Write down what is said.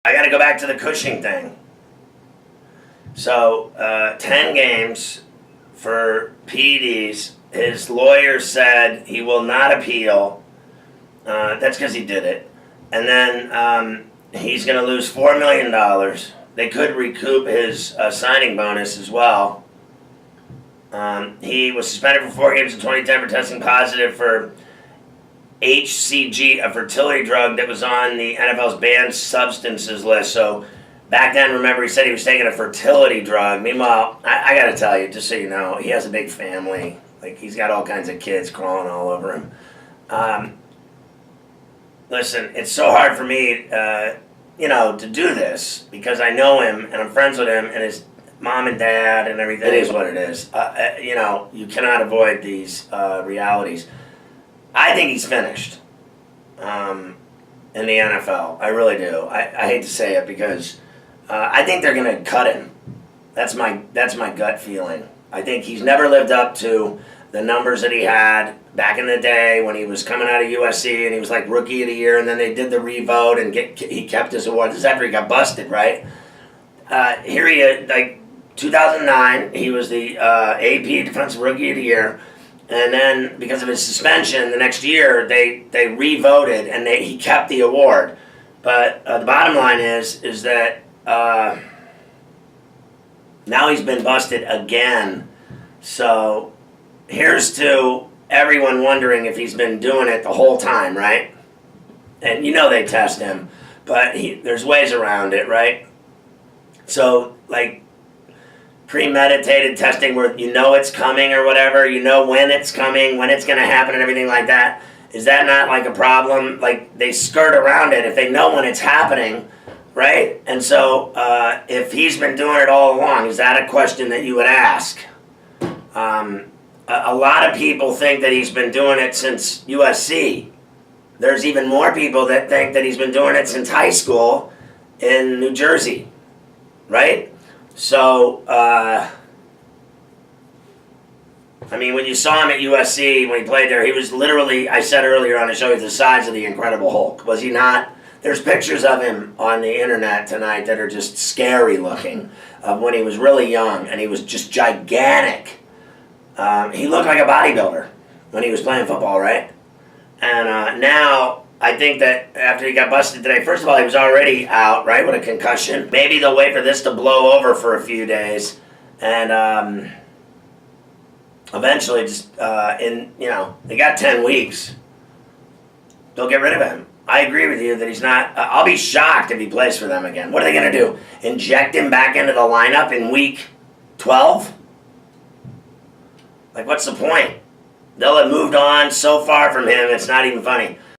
I got to go back to the Cushing thing. So, 10 games for PEDs. His lawyer said he will not appeal. That's because he did it. And then he's going to lose $4 million. They could recoup his signing bonus as well. He was suspended for 4 games in 2010 for testing positive for HCG, a fertility drug that was on the NFL's banned substances list. So back then, remember, he said he was taking a fertility drug. Meanwhile, I got to tell you, just so you know, he has a big family. Like, he's got all kinds of kids crawling all over him. Listen, it's so hard for me, to do this because I know him and I'm friends with him and his mom and dad and everything. It is what it is. You cannot avoid these realities. I think he's finished in the NFL. I really do. I hate to say it because I think they're going to cut him. That's my gut feeling. I think he's never lived up to the numbers that he had back in the day when he was coming out of USC and he was like Rookie of the Year, and then they did the revote and he kept his award. This is after he got busted, right? Here he is, like 2009, he was the AP Defensive Rookie of the Year. And then, because of his suspension, the next year they re-voted and he kept the award. But the bottom line is that now he's been busted again. So here's to everyone wondering if he's been doing it the whole time, right? And they test him, but there's ways around it, right? So, like, premeditated testing where it's coming or whatever, when it's coming, when it's going to happen and everything like that. Is that not like a problem? Like, they skirt around it if they know when it's happening, right? And so if he's been doing it all along, is that a question that you would ask? A lot of people think that he's been doing it since USC. There's even more people that think that he's been doing it since high school in New Jersey, right? So, when you saw him at USC, when he played there, he was literally, I said earlier on the show, he's the size of the Incredible Hulk. Was he not? There's pictures of him on the internet tonight that are just scary looking, of when he was really young, and he was just gigantic. He looked like a bodybuilder when he was playing football, right? And now, I think that after he got busted today, first of all, he was already out, right, with a concussion. Maybe they'll wait for this to blow over for a few days, and eventually, they got 10 weeks. They'll get rid of him. I agree with you that he's not. I'll be shocked if he plays for them again. What are they going to do? Inject him back into the lineup in week 12? Like, what's the point? They'll have moved on so far from him, it's not even funny.